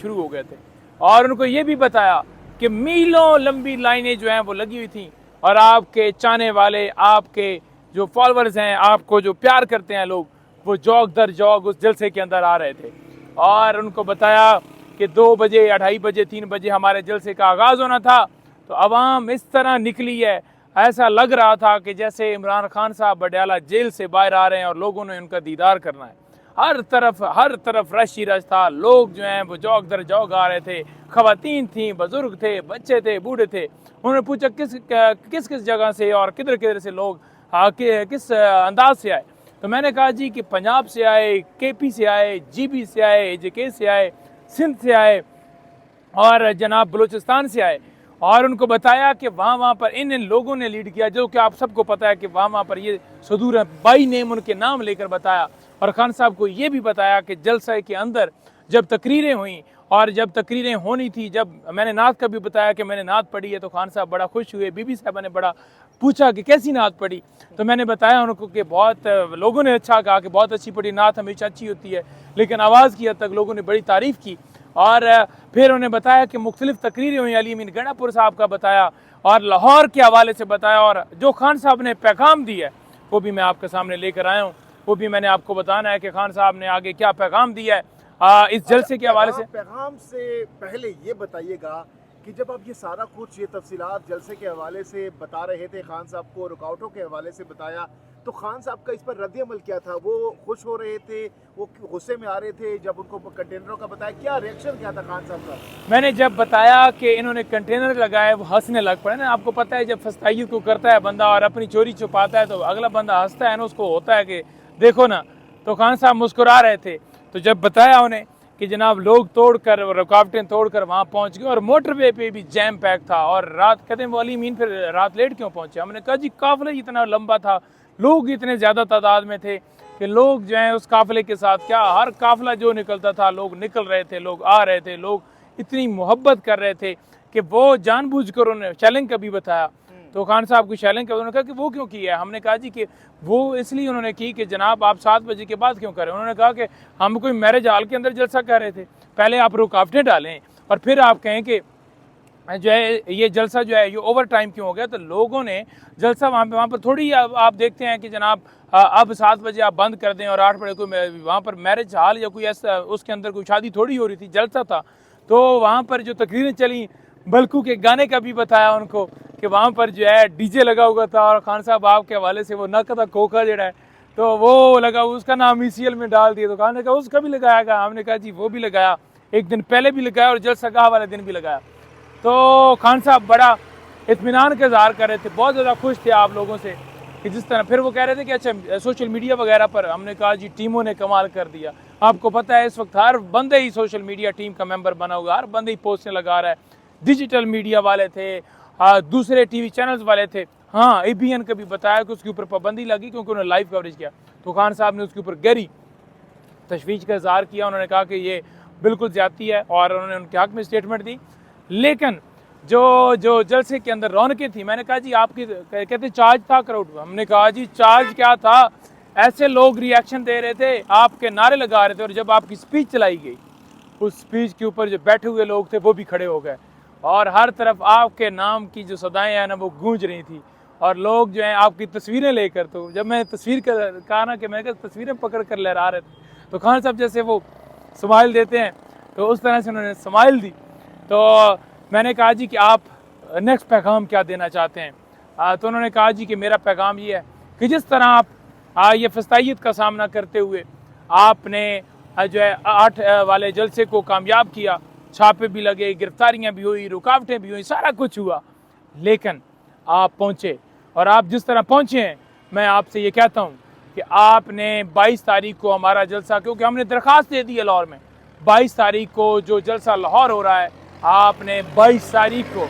शुरू हो गए थे और उनको ये भी बताया कि मीलों लंबी लाइनें जो हैं वो लगी हुई थी और आपके चाहने वाले, आपके जो फॉलोअर्स हैं, आपको जो प्यार करते हैं लोग, वो जौक दर जौक उस जलसे के अंदर आ रहे थे। और उनको बताया कि 2 बजे, 2:30 बजे, 3 बजे हमारे जलसे का आगाज़ होना था। तो अवाम इस तरह निकली है, ऐसा लग रहा था कि जैसे इमरान खान साहब बडयाला जेल से बाहर आ रहे हैं और लोगों ने उनका दीदार करना है। हर तरफ रश ही रश था। लोग जो हैं वो जौक दर जौक आ रहे थे, ख़वातीन थी, बुजुर्ग थे, बच्चे थे, बूढ़े थे। उन्होंने पूछा किस किस जगह से और किधर किधर से लोग किस अंदाज से आए। तो मैंने कहा जी कि पंजाब से आए, KP से आए, GB से आए, JK से आए, सिंध से आए और जनाब बलूचिस्तान से आए। और उनको बताया कि वहाँ पर इन लोगों ने लीड किया, जो कि आप सबको पता है कि वहाँ पर ये सदूर बाई नेम उनके नाम लेकर बताया। और खान साहब को ये भी बताया कि जलसे के अंदर जब तकरीरें हुई और जब तकरीरें होनी थी, जब मैंने नात का भी बताया कि मैंने नात पढ़ी है, तो खान साहब बड़ा खुश हुए। बीबी साहबा ने बड़ा पूछा कि कैसी नात पढ़ी, तो मैंने बताया उनको कि बहुत लोगों ने अच्छा कहा कि बहुत अच्छी पढ़ी। नात हमेशा अच्छी होती है, लेकिन आवाज़ की हद तक लोगों ने बड़ी तारीफ़ की। और फिर उन्हें बताया कि मुख्तलिफ तकरीरें हुई, अली अमीन गणापुर साहब का बताया और लाहौर के हवाले से बताया। और जो खान साहब ने पैगाम दिया है वो भी मैं आपके सामने लेकर आया हूँ, वो भी मैंने आपको बताना है कि खान साहब ने आगे क्या पैगाम दिया है इस जलसे के हवाले से। पैगाम से पहले ये बताइएगा कि जब आप ये सारा कुछ, ये तफसीलात जलसे के हवाले से बता रहे थे, खान साहब को रुकावटों के हवाले से बताया, तो खान साहब का इस पर रद्द अमल क्या था? वो खुश हो रहे थे, वो गुस्से में आ रहे थे जब उनको कंटेनरों का बताया? क्या रिएक्शन क्या था खान साहब का? मैंने जब बताया कि इन्होंने कंटेनर लगाए, वो हंसने लग पड़े ना। आपको पता है जब फस्ताइयत को करता है बंदा और अपनी चोरी छुपाता है तो अगला बंदा हंसता है ना, उसको होता है कि देखो ना। तो खान साहब मुस्कुरा रहे थे। तो जब बताया उन्हें कि जनाब लोग तोड़कर, रुकावटें तोड़कर वहाँ पहुँच गए और मोटरवे पे भी जैम पैक था। और रात कहते हैं वो अली मीन फिर रात लेट क्यों पहुँचे? हमने कहा जी काफिला इतना लंबा था, लोग इतने ज़्यादा तादाद में थे कि लोग जो हैं उस काफिले के साथ, क्या हर काफिला जो निकलता था लोग निकल रहे थे, लोग आ रहे थे, लोग इतनी मोहब्बत कर रहे थे कि वो जानबूझकर उन्होंने शैलिंग का भी बताया। तो खान साहब की शैलिंग का उन्होंने कहा कि वो क्यों की है? हमने कहा जी कि वो इसलिए उन्होंने की कि जनाब आप 7 बजे के बाद क्यों करें? उन्होंने कहा कि हम कोई मैरिज हॉल के अंदर जलसा कर रहे थे, पहले आप रुकावटें डालें और फिर आप कहें कि जो है ये जलसा जो है ये ओवर टाइम क्यों हो गया। तो लोगों ने जलसा वहाँ पर थोड़ी, आप देखते हैं कि जनाब अब 7 बजे आप बंद कर दें और 8 बजे कोई वहाँ पर मैरिज हॉल या कोई ऐसा उसके अंदर कोई शादी थोड़ी हो रही थी, जलसा था। तो वहाँ पर जो तकरीरें चली, बल्कू के गाने का भी बताया उनको कि वहाँ पर जो है DJ लगा हुआ था और खान साहब आपके हवाले से वो नकदा खोखा जड़ा है तो वो लगा, उसका नाम ECL में डाल दिया। तो खान ने कहा उसका भी लगाया गया। हमने कहा जी वो भी लगाया, एक दिन पहले भी लगाया और जलसा गाह वाले दिन भी लगाया। तो खान साहब बड़ा इत्मीनान का इज़हार कर रहे थे, बहुत ज़्यादा खुश थे आप लोगों से कि जिस तरह। फिर वो कह रहे थे कि अच्छा सोशल मीडिया वगैरह पर, हमने कहा जी टीमों ने कमाल कर दिया। आपको पता है इस वक्त हर बंदे ही सोशल मीडिया टीम का मेंबर बना हुआ, हर बंदे ही पोस्टें लगा रहा है। डिजिटल मीडिया वाले थे, दूसरे TV चैनल्स वाले थे। हाँ, ABN का भी बताया कि उसके ऊपर पाबंदी लगी क्योंकि उन्होंने लाइव कवरेज किया। तो खान साहब ने उसके ऊपर गहरी तशवीश का इज़हार किया। उन्होंने कहा कि ये बिल्कुल ज़्यादती है और उन्होंने उनके हक़ में स्टेटमेंट दी। लेकिन जो जलसे के अंदर रौनकें थी, मैंने कहा जी आपकी, कहते चार्ज था क्राउड। हमने कहा जी चार्ज क्या था, ऐसे लोग रिएक्शन दे रहे थे, आपके नारे लगा रहे थे। और जब आपकी स्पीच चलाई गई, उस स्पीच के ऊपर जो बैठे हुए लोग थे वो भी खड़े हो गए और हर तरफ आपके नाम की जो सदाएं हैं ना वो गूंज रही थी। और लोग जो हैं आपकी तस्वीरें लेकर, तो जब मैं तस्वीर कहा ना कि मैं तस्वीरें पकड़ कर लहरा रहे थे, तो खान साहब जैसे वो स्माइल देते हैं तो उस तरह से उन्होंने स्माइल दी। तो मैंने कहा जी कि आप नेक्स्ट पैगाम क्या देना चाहते हैं? तो उन्होंने कहा जी कि मेरा पैगाम ये है कि जिस तरह आप ये फस्ताइयत का सामना करते हुए आपने जो है 8 वाले जलसे को कामयाब किया, छापे भी लगे, गिरफ्तारियां भी हुई, रुकावटें भी हुई, सारा कुछ हुआ, लेकिन आप पहुँचे। और आप जिस तरह पहुँचे हैं, मैं आपसे ये कहता हूँ कि आपने 22 तारीख को हमारा जलसा, क्योंकि हमने दरख्वास्त दे दी है लाहौर में, 22 तारीख को जो जलसा लाहौर हो रहा है, आपने 22 तारीख को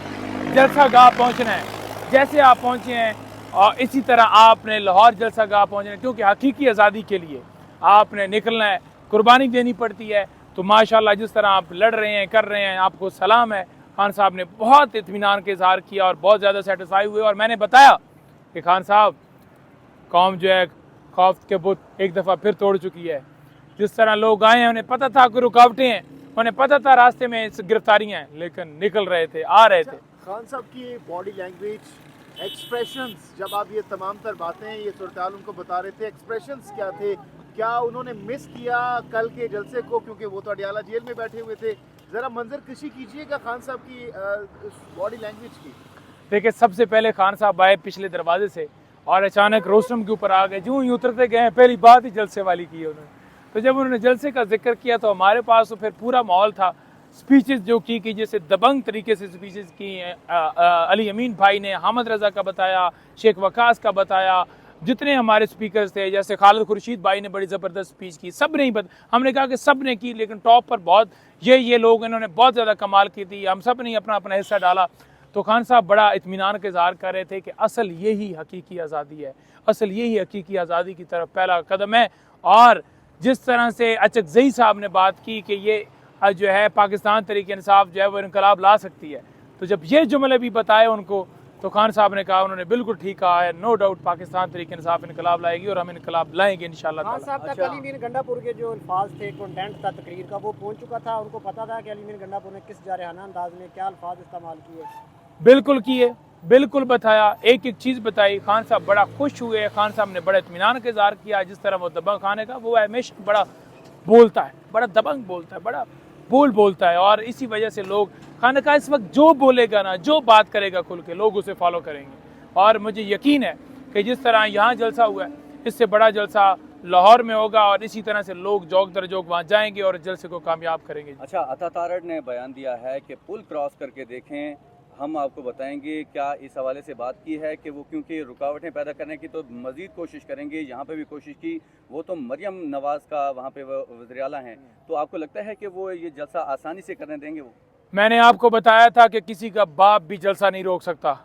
जलसा गाह पहुँचना है। जैसे आप पहुँचे हैं और इसी तरह आपने लाहौर जलसा गाह पहुँचना है, क्योंकि हकीकी आज़ादी के लिए आपने निकलना है, कुर्बानी देनी पड़ती है। तो माशाल्लाह जिस तरह आप लड़ रहे हैं, कर रहे हैं, आपको सलाम है। खान साहब ने बहुत इत्मीनान के इज़हार किया और बहुत ज़्यादा सेटिस्फाई हुए। और मैंने बताया कि खान साहब कौम जो है खौफ के बुत एक दफ़ा फिर तोड़ चुकी है। जिस तरह लोग आए हैं, उन्हें पता था कि रुकावटें हैं, उन्हें पता था रास्ते में गिरफ्तारियां हैं, लेकिन निकल रहे थे, आ रहे थे। खान साहब की बॉडी लैंग्वेज, एक्सप्रेशंस, जब आप ये तमाम तर बातें, ये सूरत उनको बता रहे थे, एक्सप्रेशंस क्या थे? क्या उन्होंने मिस किया कल के जलसे को, क्योंकि वो तो अडियाला जेल में बैठे हुए थे? ज़रा मंजर कशी कीजिएगा खान साहब की बॉडी लैंग्वेज की। देखिए, सबसे पहले खान साहब आए पिछले दरवाजे से और अचानक रोस्टम के ऊपर आ गए। जो ही उतरते गए पहली बात ही जलसे वाली की उन्होंने। तो जब उन्होंने जलसे का जिक्र किया तो हमारे पास तो फिर पूरा माहौल था। स्पीचेस जो की जैसे दबंग तरीके से स्पीचेस की हैं। अली अमीन भाई ने हामिद रज़ा का बताया, शेख वकास का बताया, जितने हमारे स्पीकर्स थे, जैसे खालिद खुर्शीद भाई ने बड़ी ज़बरदस्त स्पीच की, सब ने ही हमने कहा कि सब ने की, लेकिन टॉप पर बहुत ये लोग इन्होंने बहुत ज़्यादा कमाल की थी, हम सब ने अपना अपना हिस्सा डाला। तो खान साहब बड़ा इत्मीनान का इज़हार कर रहे थे कि असल यही हकीकी आज़ादी है, असल यही हकीकी आज़ादी की तरफ पहला कदम है। और जिस तरह से अचकज़ई साहब ने बात की कि ये जो है पाकिस्तान तरीके इंसाफ जो है वो इनकलाब ला सकती है, तो जब ये जुमले भी बताए उनको तो खान साहब ने कहा, उन्होंने बिल्कुल ठीक कहा है, नो डाउट पाकिस्तान तरीके इंसाफ इनकलाब लाएगी और हम इनकलाब लाएंगे इंशाल्लाह खान ताला। साहब तक अली मीर गंडापुर के जो अल्फाज थे, कंटेंट था तकरीर का, वो पहुंच चुका था? उनको पता था कि अली मीर गंडापुर ने किस जारहाना अंदाज में क्या अल्फाज इस्तेमाल किए? बिल्कुल किए, बिल्कुल बताया, एक एक चीज़ बताई। खान साहब बड़ा खुश हुए, खान साहब ने बड़ा इत्मीनान का इज़हार किया। जिस तरह वो दबंग खाने का वो हमेशा बड़ा बोलता है, बड़ा दबंग बोलता है, बड़ा बोलता है, और इसी वजह से लोग खाने का इस वक्त जो बोलेगा ना, जो बात करेगा खुल के, लोग उसे फॉलो करेंगे। और मुझे यकीन है कि जिस तरह यहाँ जलसा हुआ है, इससे बड़ा जलसा लाहौर में होगा और इसी तरह से लोग जोक दर जोक वहाँ जाएंगे और जलसे को कामयाब करेंगे। अच्छा, अता तारड़ ने बयान दिया है कि पुल क्रॉस करके देखें, हम आपको बताएंगे। क्या इस हवाले से बात की है कि वो क्योंकि रुकावटें पैदा करने की तो मज़ीद कोशिश करेंगे, यहाँ पे भी कोशिश की, वो तो मरियम नवाज़ का वहाँ पे वज़ीर आला हैं, तो आपको लगता है कि वो ये जलसा आसानी से करने देंगे? वो मैंने आपको बताया था कि किसी का बाप भी जलसा नहीं रोक सकता,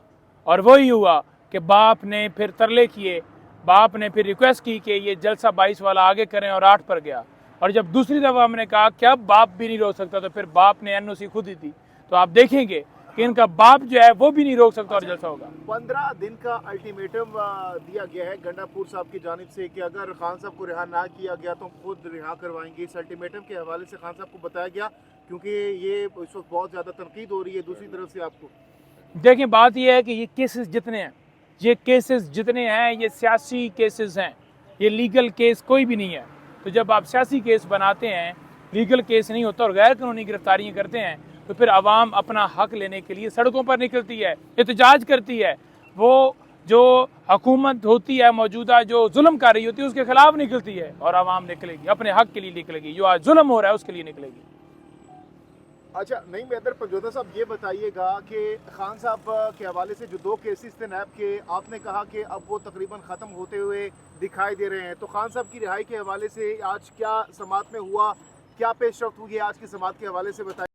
और वही हुआ कि बाप ने फिर तरले किए, बाप ने फिर रिक्वेस्ट की कि ये जलसा 22 वाला आगे करें और 8 पर गया। और जब दूसरी दफ़ा हमने कहा कि अब बाप भी नहीं रोक सकता, तो फिर बाप ने NOC खुद ही दी। तो आप देखेंगे कि इनका बाप जो है वो भी नहीं रोक सकता और जलसा होगा। 15 दिन का अल्टीमेटम दिया गया है गंडापुर साहब की जानिब से कि अगर खान साहब को रिहा ना किया गया तो खुद रिहा करवाएंगे। इस अल्टीमेटम के हवाले से खान साहब को बताया गया, क्योंकि ये इस वक्त बहुत ज़्यादा तनकीद हो रही है दूसरी तरफ से आपको। देखिए, बात यह है कि ये केसेस जितने हैं ये सियासी केसेस हैं, ये लीगल केस कोई भी नहीं है। तो जब आप सियासी केस बनाते हैं, लीगल केस नहीं होता और गैर कानूनी गिरफ्तारियाँ करते हैं, तो फिर आवाम अपना हक लेने के लिए सड़कों पर निकलती है, एहतजाज करती है। वो जो हुकूमत होती है मौजूदा, जो जुल्म कर रही होती है, उसके खिलाफ निकलती है, और आवाम निकलेगी, अपने हक के लिए निकलेगी, जो आज जुल्म हो रहा है उसके लिए निकलेगी। अच्छा, नहीं मेदर पंजोता साहब, ये बताइएगा कि खान साहब के हवाले से जो 2 केसेस थे नैब के, आपने कहा कि अब वो तकरीबन ख़त्म होते हुए दिखाई दे रहे हैं, तो खान साहब की रिहाई के हवाले से आज क्या समात में हुआ, क्या पेशरफ्त हुई है आज की समात के हवाले से बताइए।